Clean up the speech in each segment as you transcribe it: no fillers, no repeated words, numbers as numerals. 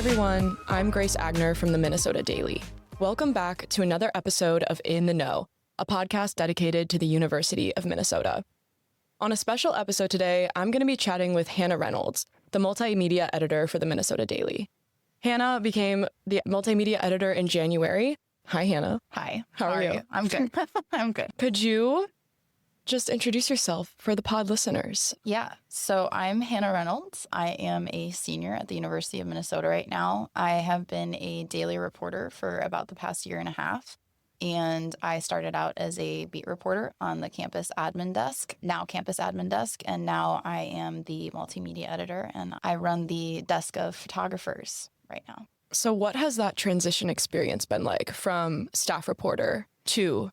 everyone, I'm Grace Agner from the Minnesota Daily. Welcome back to another episode of In the Know, a podcast dedicated to the University of Minnesota. On a special episode today, I'm going to be chatting with Hannah Reynolds, the multimedia editor for the Minnesota Daily. Hannah became the multimedia editor in January. Hi, Hannah. Hi. How are you? I'm good. I'm good. Could you just introduce yourself for the pod listeners? Yeah. So I'm Hannah Reynolds. I am a senior at the University of Minnesota right now. I have been a daily reporter for about the past year and a half. And I started out as a beat reporter on the campus admin desk, and now I am the multimedia editor, and I run the desk of photographers right now. So what has that transition experience been like from staff reporter to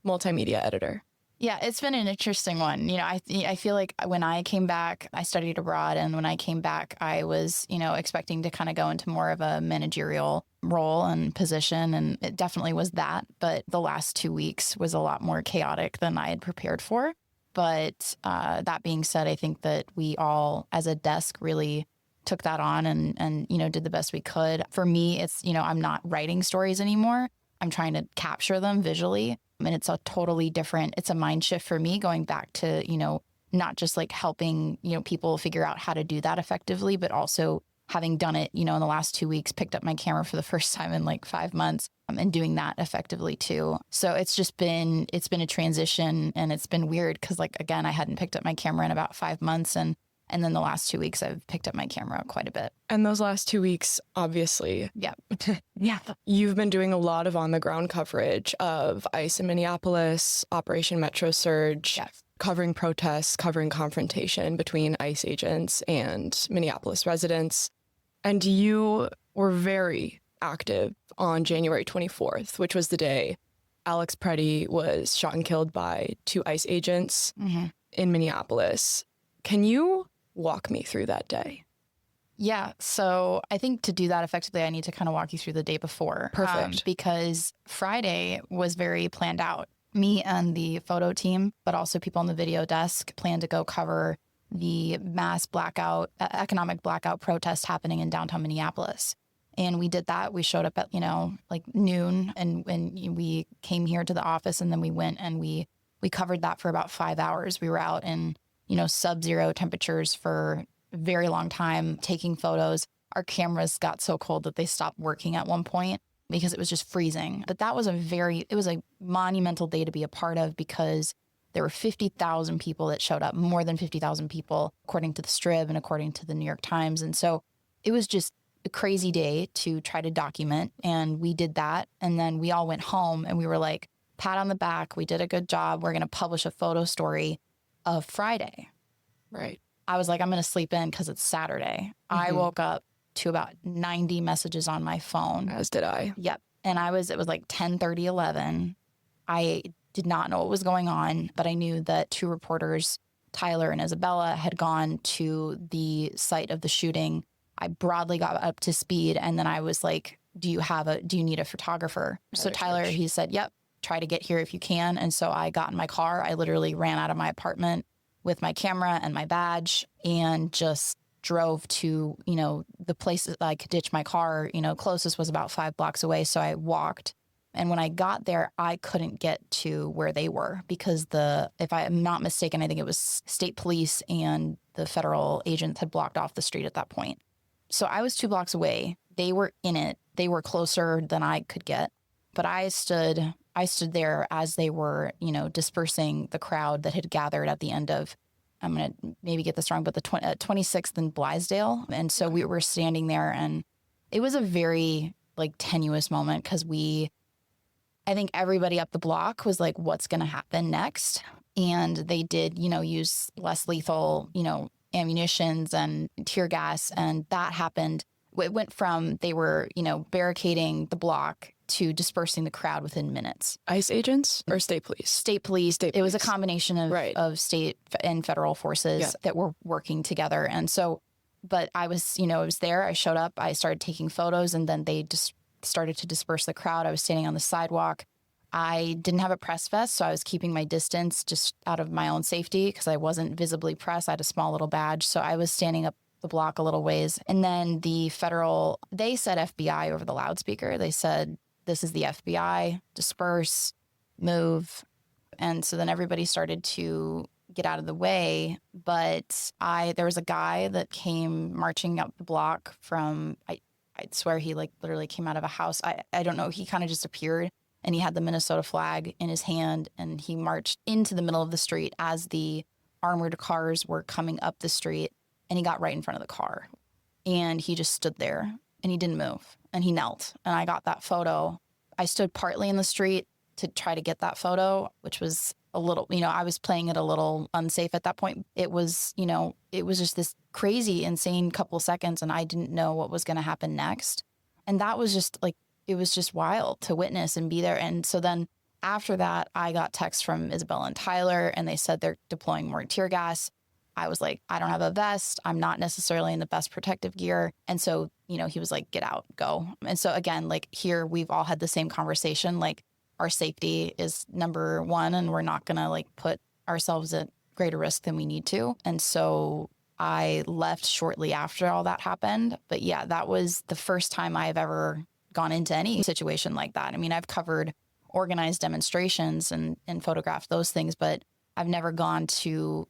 multimedia editor? Yeah, it's been an interesting one. I feel like when I came back, I studied abroad, and when I came back, I was, expecting to kind of go into more of a managerial role and position, and it definitely was that. But the last 2 weeks was a lot more chaotic than I had prepared for. But that being said, I think that we all, as a desk, really took that on and did the best we could. For me, it's, I'm not writing stories anymore. I'm trying to capture them visually. And it's a totally different, it's a mind shift for me going back to, not just like helping, people figure out how to do that effectively, but also having done it, in the last 2 weeks, picked up my camera for the first time in like 5 months and doing that effectively too. So it's been a transition, and it's been weird because again, I hadn't picked up my camera in about 5 months. And then the last 2 weeks, I've picked up my camera quite a bit. And those last 2 weeks, obviously. Yeah. You've been doing a lot of on-the-ground coverage of ICE in Minneapolis, Operation Metro Surge, Yes. Covering protests, covering confrontation between ICE agents and Minneapolis residents. And you were very active on January 24th, which was the day Alex Pretti was shot and killed by 2 ICE agents in Minneapolis. Can you walk me through that day? Yeah. So I think to do that effectively, I need to kind of walk you through the day before. Perfect. Because Friday was very planned out. Me and the photo team, but also people on the video desk, planned to go cover the mass blackout, economic blackout protest happening in downtown Minneapolis. And we did that. We showed up at, noon, and when we came here to the office, and then we went and we covered that for about 5 hours. We were out in sub-zero temperatures for a very long time, taking photos. Our cameras got so cold that they stopped working at one point because it was just freezing. But that was it was a monumental day to be a part of, because there were 50,000 people that showed up, more than 50,000 people, according to the Strib and according to the New York Times. And so it was just a crazy day to try to document. And we did that. And then we all went home and we were like, pat on the back. We did a good job. We're going to publish a photo story of Friday. Right. I was like, I'm going to sleep in because it's Saturday. I woke up to about 90 messages on my phone. As did I. Yep. And it was like 10:30, 11. I did not know what was going on, but I knew that 2 reporters, Tyler and Isabella, had gone to the site of the shooting. I broadly got up to speed, and then I was like, do you need a photographer? So Tyler, he said, yep, try to get here if you can. And so I got in my car. I literally ran out of my apartment with my camera and my badge and just drove to, the place that I could ditch my car. Closest was about 5 blocks away. So I walked. And when I got there, I couldn't get to where they were because if I am not mistaken, I think it was state police and the federal agents had blocked off the street at that point. So I was 2 blocks away. They were in it. They were closer than I could get. But I stood there as they were, dispersing the crowd that had gathered at the end of, I'm going to maybe get this wrong, but the 26th in Blythedale. And so we were standing there, and it was a very tenuous moment because I think everybody up the block was like, what's going to happen next? And they did, use less lethal, ammunitions and tear gas. And that happened. It went from they were, barricading the block to dispersing the crowd within minutes. ICE agents or state police? State police. It was a combination of state and federal forces that were working together. And so, but I was there. I showed up. I started taking photos, and then they just started to disperse the crowd. I was standing on the sidewalk. I didn't have a press vest, so I was keeping my distance just out of my own safety because I wasn't visibly pressed. I had a small little badge. So I was standing up the block a little ways. And then the federal, they said FBI over the loudspeaker. They said, this is the FBI, disperse, move. And so then everybody started to get out of the way. But there was a guy that came marching up the block from, I'd swear he like literally came out of a house. I don't know. He kind of just appeared and he had the Minnesota flag in his hand and he marched into the middle of the street as the armored cars were coming up the street, and he got right in front of the car and he just stood there and he didn't move and he knelt. And I got that photo. I stood partly in the street to try to get that photo, which was a little, I was playing it a little unsafe at that point. It was, it was just this crazy, insane couple seconds and I didn't know what was going to happen next. And that was just like, it was just wild to witness and be there. And so then after that, I got texts from Isabella and Tyler and they said they're deploying more tear gas. I was like, I don't have a vest. I'm not necessarily in the best protective gear. And so, he was like, get out, go. And so again, like here, we've all had the same conversation. Like our safety is number one and we're not going to like put ourselves at greater risk than we need to. And so I left shortly after all that happened. But yeah, that was the first time I've ever gone into any situation like that. I mean, I've covered organized demonstrations and photographed those things, but I've never gone to,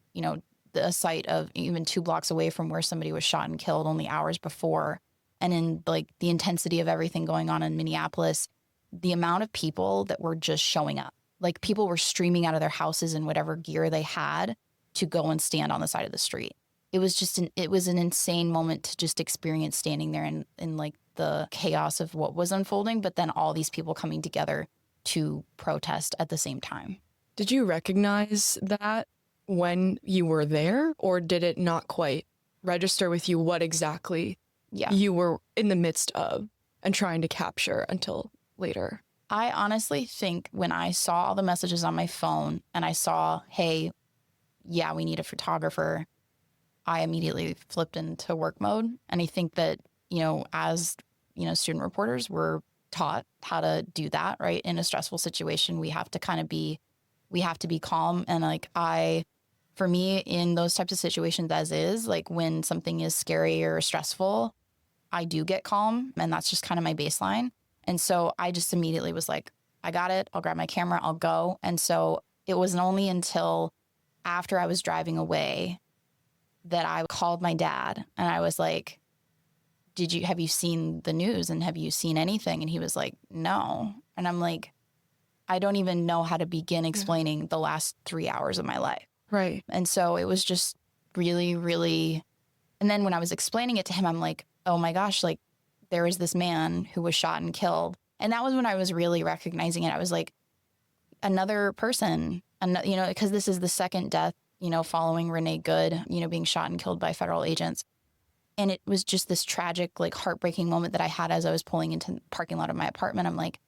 the site of even 2 blocks away from where somebody was shot and killed only hours before. And in like the intensity of everything going on in Minneapolis, the amount of people that were just showing up, like people were streaming out of their houses in whatever gear they had to go and stand on the side of the street. It was just it was an insane moment to just experience standing there in like the chaos of what was unfolding, but then all these people coming together to protest at the same time. Did you recognize that when you were there, or did it not quite register with you what exactly you were in the midst of and trying to capture until later? I honestly think when I saw all the messages on my phone and I saw, hey, yeah, we need a photographer, I immediately flipped into work mode. And I think that, as, student reporters, we're taught how to do that, right? In a stressful situation, we have to be calm. And like for me, in those types of situations as is, like when something is scary or stressful, I do get calm. And that's just kind of my baseline. And so I just immediately was like, I got it. I'll grab my camera. I'll go. And so it wasn't only until after I was driving away that I called my dad and I was like, have you seen the news and have you seen anything? And he was like, no. And I'm like, I don't even know how to begin explaining the last 3 hours of my life. Right. And so it was just really, really, and then when I was explaining it to him, I'm like, oh my gosh, like there was this man who was shot and killed. And that was when I was really recognizing it. I was like, another person, because this is the second death, following Renee Good, being shot and killed by federal agents. And it was just this tragic, like heartbreaking moment that I had as I was pulling into the parking lot of my apartment. I'm like,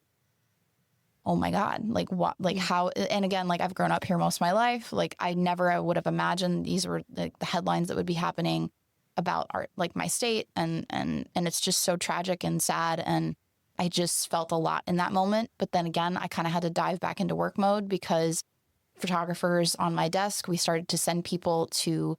oh my God, like what, like how, and again, like I've grown up here most of my life. Like I never would have imagined these were the headlines that would be happening about my state. And it's just so tragic and sad. And I just felt a lot in that moment. But then again, I kind of had to dive back into work mode because photographers on my desk, we started to send people to,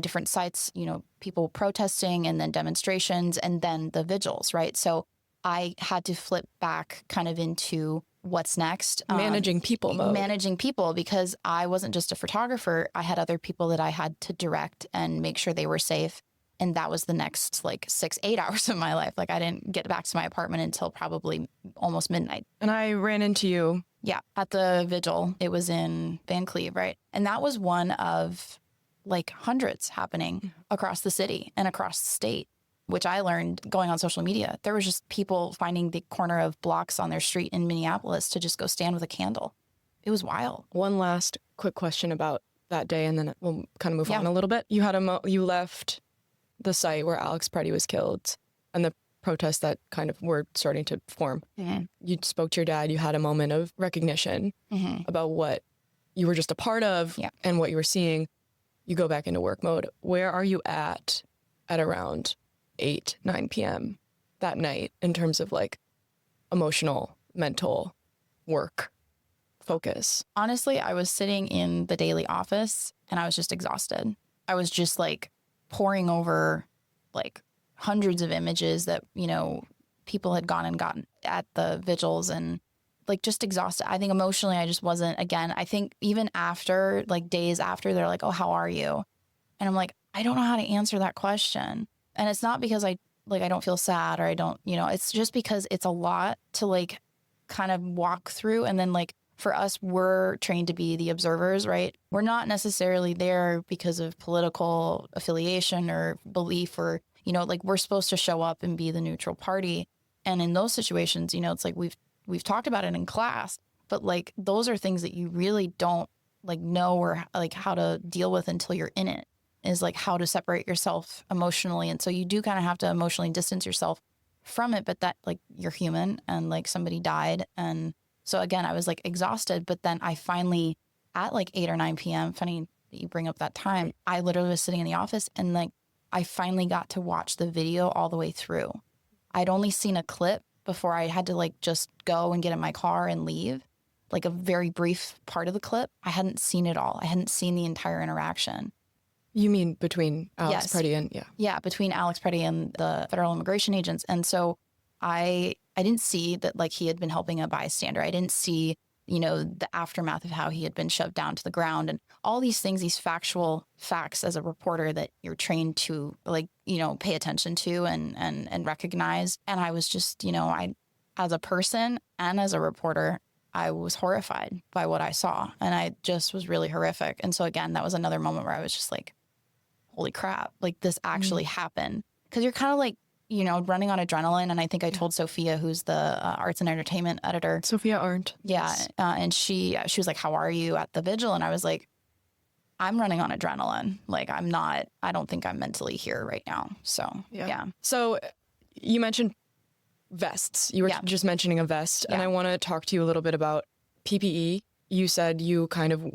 different sites, people protesting and then demonstrations and then the vigils, right? So I had to flip back kind of into what's next. Managing people mode. Managing people, because I wasn't just a photographer. I had other people that I had to direct and make sure they were safe. And that was the next 6-8 hours of my life. Like I didn't get back to my apartment until probably almost midnight. And I ran into you. Yeah, at the vigil. It was in Van Cleve, right? And that was one of hundreds happening across the city and across the state, which I learned going on social media. There was just people finding the corner of blocks on their street in Minneapolis to just go stand with a candle. It was wild. One last quick question about that day, and then we'll kind of move on a little bit. You had you left the site where Alex Pretti was killed and the protests that kind of were starting to form. Mm-hmm. You spoke to your dad. You had a moment of recognition about what you were just a part of and what you were seeing. You go back into work mode. Where are you at around 8-9 p.m. that night in terms of emotional, mental work focus? Honestly, I was sitting in the daily office and I was just exhausted. I was just pouring over like hundreds of images that, people had gone and gotten at the vigils, and like just exhausted. I think emotionally, I just wasn't, again, I think even after, like days after, they're like, oh, how are you? And I'm like, I don't know how to answer that question. And it's not because I don't feel sad or I don't, it's just because it's a lot to like kind of walk through. And then like for us, we're trained to be the observers, right? We're not necessarily there because of political affiliation or belief or, like we're supposed to show up and be the neutral party. And in those situations, it's like we've talked about it in class, but like those are things that you really don't like know or like how to deal with until you're in it, is like how to separate yourself emotionally. And so you do kind of have to emotionally distance yourself from it, but that like you're human and like somebody died. And so again, I was like exhausted, but then I finally at like 8 or 9 p.m., funny that you bring up that time, I literally was sitting in the office and like I finally got to watch the video all the way through. I'd only seen a clip before I had to like just go and get in my car and leave, like a very brief part of the clip. I hadn't seen it all. I hadn't seen the entire interaction. You mean between Alex Yes. Pretti and, yeah. Yeah, between Alex Pretti and the federal immigration agents. And so I didn't see that like he had been helping a bystander. I didn't see, the aftermath of how he had been shoved down to the ground and all these things, these factual facts as a reporter that you're trained to like, pay attention to and recognize. And I was just, I, as a person and as a reporter, I was horrified by what I saw. And I just was really horrific. And so again, that was another moment where I was just like, holy crap, like this actually happened. Because you're kind of like, running on adrenaline. And I think I told Sophia, who's the arts and entertainment editor. Sophia Arndt. Yeah. Yes. And she was like, how are you at the vigil? And I was like, I'm running on adrenaline. Like I don't think I'm mentally here right now. So, yeah. So you mentioned vests. You were just mentioning a vest. And I want to talk to you a little bit about PPE. You said you kind of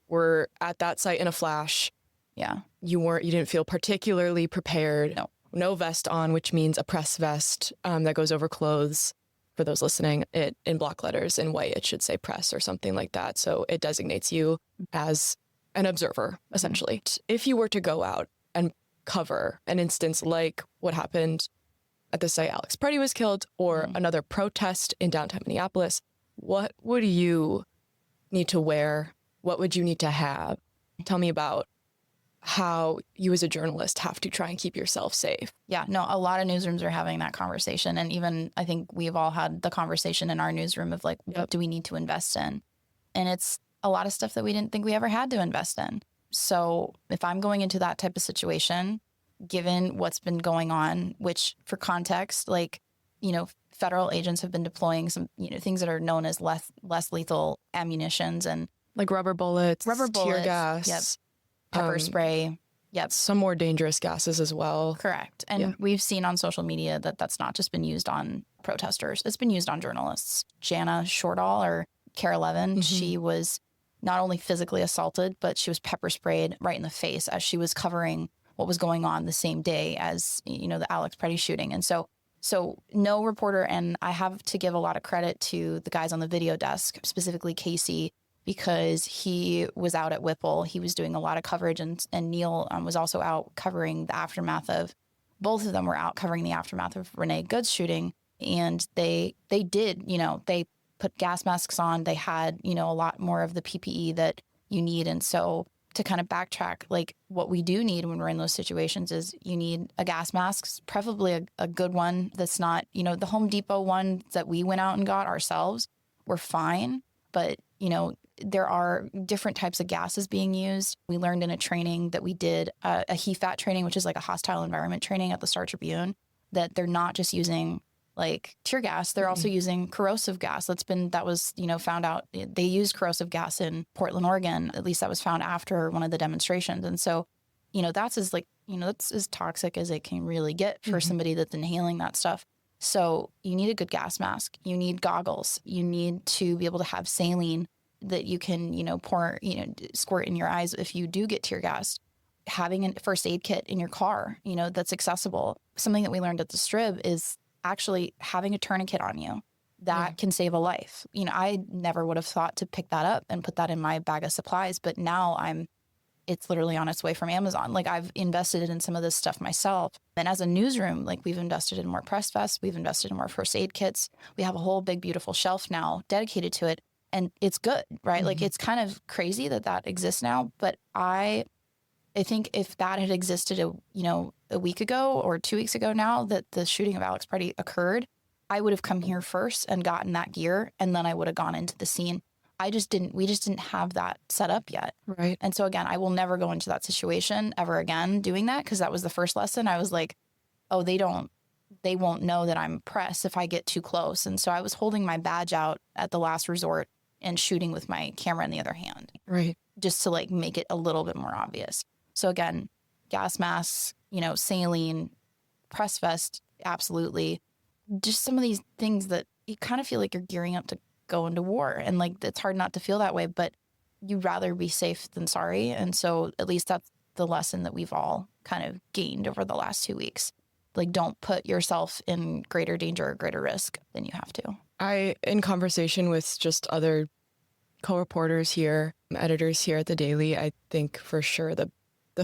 were at that site in a flash. Yeah. You didn't feel particularly prepared. No vest on, which means a press vest that goes over clothes. For those listening, it in block letters in white, it should say press or something like that. So it designates you as an observer, essentially. If you were to go out and cover an instance like what happened at the site Alex Pretti was killed or another protest in downtown Minneapolis, what would you need to wear? What would you need to have? Tell me about how you as a journalist have to try and keep yourself safe. Yeah, no, a lot of newsrooms are having that conversation. And even I think we've all had the conversation in our newsroom of like, what do we need to invest in? And it's a lot of stuff that we didn't think we ever had to invest in. So if I'm going into that type of situation, given what's been going on, which for context, like, federal agents have been deploying some, things that are known as less lethal ammunitions and like rubber bullets, tear gas. Yep. Pepper spray. Yep. Some more dangerous gases as well. Correct. And we've seen on social media that that's not just been used on protesters. It's been used on journalists. Jana Shortall or Kara Levin, she was not only physically assaulted, but she was pepper sprayed right in the face as she was covering what was going on the same day as, the Alex Pretti shooting. And so no reporter, and I have to give a lot of credit to the guys on the video desk, specifically Casey, because he was out at Whipple. He was doing a lot of coverage, and Neil was also out covering the aftermath of, both of them were out covering the aftermath of Renee Good's shooting. And they did, they put gas masks on. They had, a lot more of the PPE that you need. And so to kind of backtrack, like what we do need when we're in those situations is you need a gas mask, preferably a good one that's not, the Home Depot one that we went out and got ourselves were fine. But, there are different types of gases being used. We learned in a training that we did, a HEFAT training, which is like a hostile environment training at the Star Tribune, that they're not just using like tear gas, they're also using corrosive gas. That was, found out. They used corrosive gas in Portland, Oregon. At least that was found after one of the demonstrations. And so, that's that's as toxic as it can really get for somebody that's inhaling that stuff. So you need a good gas mask. You need goggles. You need to be able to have saline that you can, pour, squirt in your eyes if you do get tear gassed. Having a first aid kit in your car, that's accessible. Something that we learned at the Strib is actually having a tourniquet on you. That can save a life. I never would have thought to pick that up and put that in my bag of supplies, but now I'm it's literally on its way from Amazon. Like, I've invested in some of this stuff myself. And as a newsroom, like, we've invested in more press vests, we've invested in more first aid kits. We have a whole big, beautiful shelf now dedicated to it. And it's good, right? Like, it's kind of crazy that exists now. But I think if that had existed, a week ago or 2 weeks ago now that the shooting of Alex Pretti occurred, I would have come here first and gotten that gear, and then I would have gone into the scene. We just didn't have that set up yet. Right. And so again, I will never go into that situation ever again doing that, because that was the first lesson. I was like, oh, they won't know that I'm press if I get too close. And so I was holding my badge out at the last resort and shooting with my camera in the other hand. Right. Just to like make it a little bit more obvious. So again, gas masks, saline, press vest, absolutely. Just some of these things that you kind of feel like you're gearing up to go into war. And like, it's hard not to feel that way, but you'd rather be safe than sorry. And so at least that's the lesson that we've all kind of gained over the last 2 weeks. Like, don't put yourself in greater danger or greater risk than you have to. In conversation with just other co-reporters here, editors here at the Daily, I think for sure the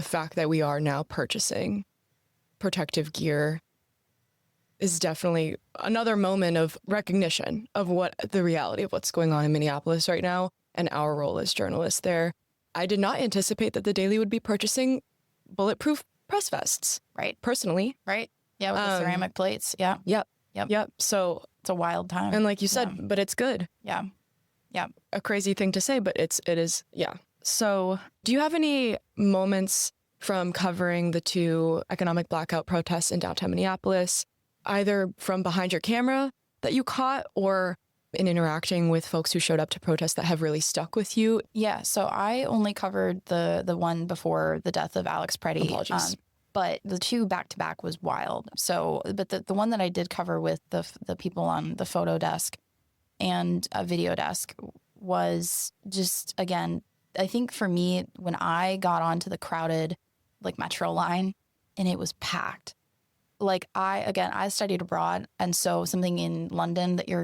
fact that we are now purchasing protective gear is definitely another moment of recognition of what the reality of what's going on in Minneapolis right now and our role as journalists there. I did not anticipate that the Daily would be purchasing bulletproof press vests. Right. Personally. Right. Yeah, with the ceramic plates. Yeah. Yep. So it's a wild time. And like you said, but it's good. Yeah. A crazy thing to say, but it is. Yeah. So do you have any moments from covering the 2 economic blackout protests in downtown Minneapolis, either from behind your camera that you caught or in interacting with folks who showed up to protest that have really stuck with you? Yeah. So I only covered the one before the death of Alex Pretti. Apologies. But the 2 back-to-back was wild. So, but the one that I did cover with the people on the photo desk and a video desk was just, again, I think for me, when I got onto the crowded like metro line and it was packed, like I studied abroad. And so something in London that you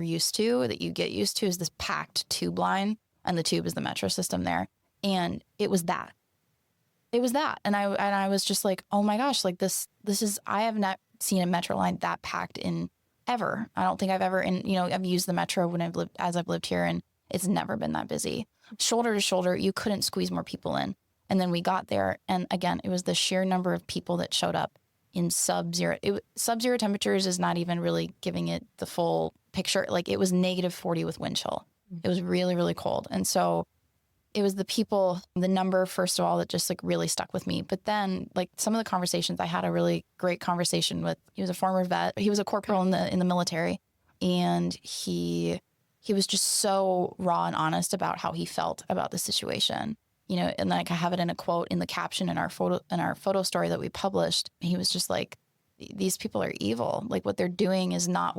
get used to is this packed tube line, and the tube is the metro system there. And it was that. And I was just like, oh my gosh, like this is, I have not seen a metro line that packed in ever. I don't think I've ever, I've used the metro when I've lived here, and it's never been that busy. Shoulder to shoulder, you couldn't squeeze more people in. And then we got there, and again, it was the sheer number of people that showed up in sub-zero. Sub-zero temperatures is not even really giving it the full picture. Like, it was -40 with wind chill. It was really, really cold. And so it was the people, the number, first of all, that just like really stuck with me. But then like some of the conversations, I had a really great conversation with, he was a former vet. He was a corporal in the military. And he was just so raw and honest about how he felt about the situation. And like I have it in a quote in the caption in our photo story that we published. He was just like, these people are evil. Like, what they're doing is not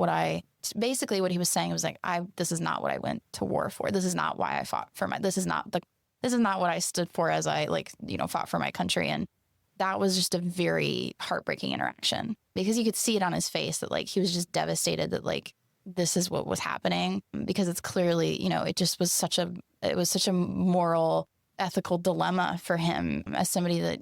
basically what he was saying was like, this is not what I went to war for. This is not why I fought for this is not what I stood for as I fought for my country. And that was just a very heartbreaking interaction, because you could see it on his face that like, he was just devastated that like, this is what was happening, because it's clearly, it was such a moral, ethical dilemma for him as somebody that,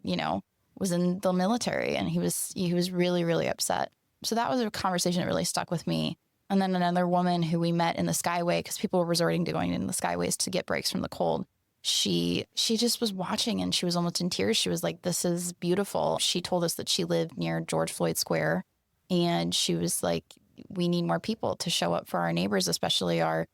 was in the military, and he was really, really upset. So that was a conversation that really stuck with me. And then another woman who we met in the Skyway, because people were resorting to going in the Skyways to get breaks from the cold. She just was watching, and she was almost in tears. She was like, this is beautiful. She told us that she lived near George Floyd Square, and she was like, we need more people to show up for our neighbors, especially our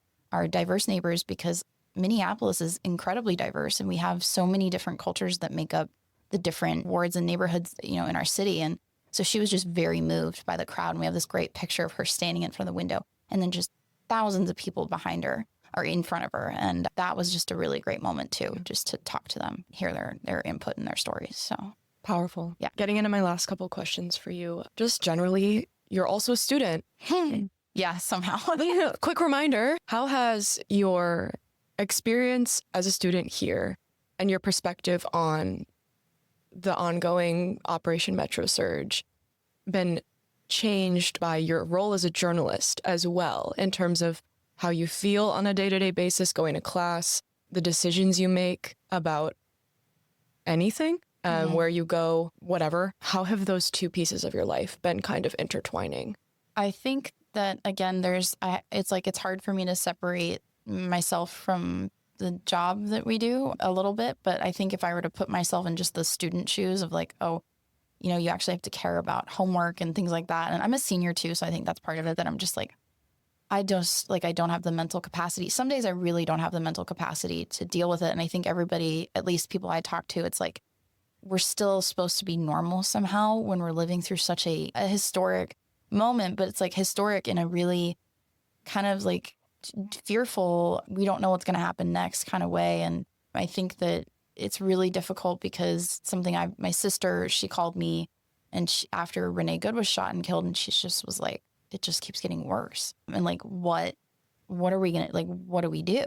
diverse neighbors, because Minneapolis is incredibly diverse, and we have so many different cultures that make up the different wards and neighborhoods, in our city. And so she was just very moved by the crowd. And we have this great picture of her standing in front of the window, and then just thousands of people behind her are in front of her. And that was just a really great moment too, just to talk to them, hear their input and their stories. So powerful. Yeah. Getting into my last couple questions for you, just generally, you're also a student. Yeah, somehow. Quick reminder, how has your experience as a student here and your perspective on the ongoing Operation Metro Surge been changed by your role as a journalist as well, in terms of how you feel on a day-to-day basis going to class, the decisions you make about anything, Mhm. where you go, whatever. How have those two pieces of your life been kind of intertwining? I think that, again, it's hard for me to separate myself from the job that we do a little bit. But I think if I were to put myself in just the student shoes of like, oh, you actually have to care about homework and things like that. And I'm a senior too. So I think that's part of it, that I'm just like, I don't have the mental capacity. Some days I really don't have the mental capacity to deal with it. And I think everybody, at least people I talk to, it's like, we're still supposed to be normal somehow when we're living through such a historic moment, but it's like historic in a really kind of like fearful, we don't know what's going to happen next kind of way. And I think that it's really difficult because my sister, she called me after Renee Good was shot and killed, and she just was like, it just keeps getting worse. And like, what are we going to, like, what do we do?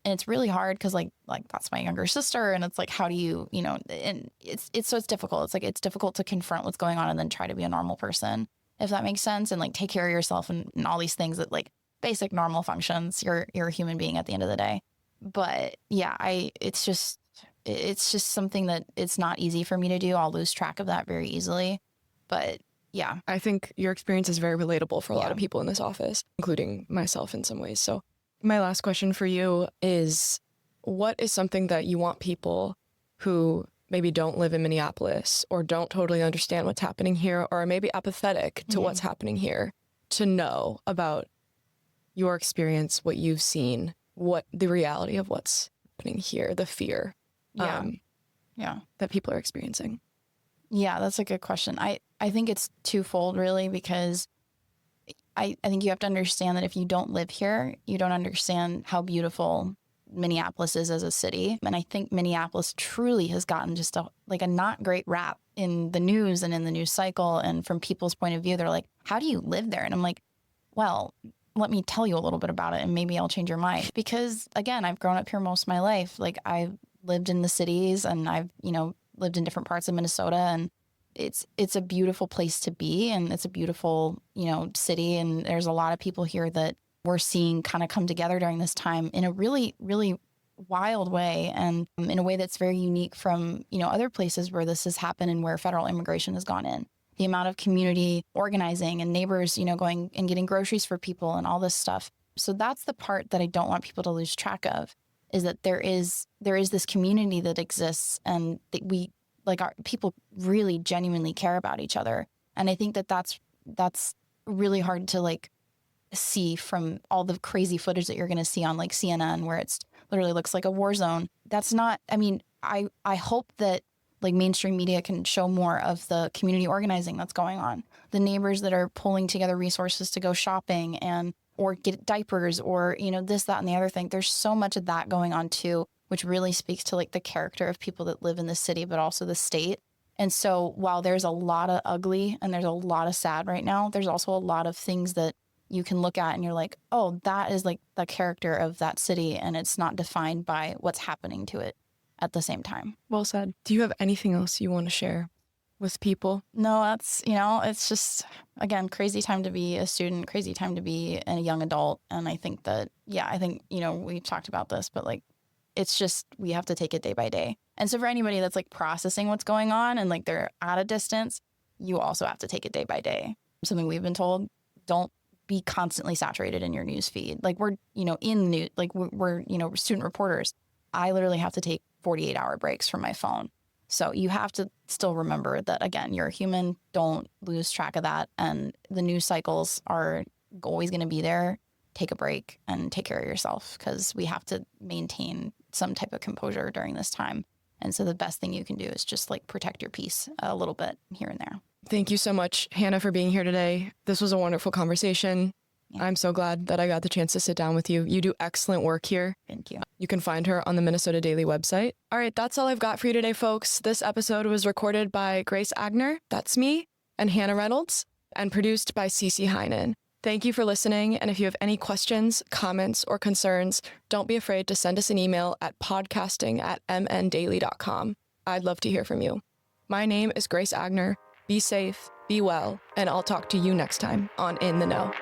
And it's really hard because like that's my younger sister. And it's like, how do you, and it's difficult. It's like, it's difficult to confront what's going on and then try to be a normal person, if that makes sense. And like take care of yourself and all these things that like basic normal functions. You're a human being at the end of the day. But yeah, it's just something that it's not easy for me to do. I'll lose track of that very easily. But yeah. I think your experience is very relatable for a lot Yeah. of people in this office, including myself in some ways. So my last question for you is, what is something that you want people who maybe don't live in Minneapolis or don't totally understand what's happening here, or are maybe apathetic to what's happening here, to know about your experience, what you've seen, what the reality of what's happening here, the fear that people are experiencing? Yeah, that's a good question. I think it's twofold, really, because I think you have to understand that if you don't live here, you don't understand how beautiful Minneapolis is as a city. And I think Minneapolis truly has gotten just a not great rap in the news and in the news cycle. And from people's point of view, they're like, how do you live there? And I'm like, well, let me tell you a little bit about it and maybe I'll change your mind. Because again, I've grown up here most of my life. Like I've lived in the cities and I've, lived in different parts of Minnesota, and it's a beautiful place to be, and it's a beautiful, city. And there's a lot of people here that we're seeing kind of come together during this time in a really, really wild way, and in a way that's very unique from, other places where this has happened and where federal immigration has gone in. The amount of community organizing and neighbors, going and getting groceries for people and all this stuff. So that's the part that I don't want people to lose track of, is that there is this community that exists, and that our people really genuinely care about each other. And I think that that's really hard to see from all the crazy footage that you're going to see on CNN, where it's literally looks like a war zone. That's not, I hope that mainstream media can show more of the community organizing that's going on. The neighbors that are pulling together resources to go shopping or get diapers or, this, that, and the other thing. There's so much of that going on too, which really speaks to the character of people that live in the city, but also the state. And so while there's a lot of ugly and there's a lot of sad right now, there's also a lot of things that you can look at and you're like, oh, that is the character of that city, and it's not defined by what's happening to it at the same time. Well said. Do you have anything else you want to share with people? No, that's, it's just, again, crazy time to be a student, crazy time to be a young adult. And I think that, we've talked about this, but it's just, we have to take it day by day. And so for anybody that's processing what's going on and they're at a distance, you also have to take it day by day. Something we've been told, don't be constantly saturated in your news feed. We're, in the news, we're student reporters. I literally have to take 48-hour breaks from my phone. So you have to still remember that, again, you're a human. Don't lose track of that. And the news cycles are always going to be there. Take a break and take care of yourself, because we have to maintain some type of composure during this time. And so the best thing you can do is just protect your peace a little bit here and there. Thank you so much, Hannah, for being here today. This was a wonderful conversation. Yeah. I'm so glad that I got the chance to sit down with you. You do excellent work here. Thank you. You can find her on the Minnesota Daily website. All right, that's all I've got for you today, folks. This episode was recorded by Grace Agner, that's me, and Hannah Reynolds, and produced by Cece Heinen. Thank you for listening, and if you have any questions, comments, or concerns, don't be afraid to send us an email at podcasting@mndaily.com. I'd love to hear from you. My name is Grace Agner. Be safe, be well, and I'll talk to you next time on In the Know.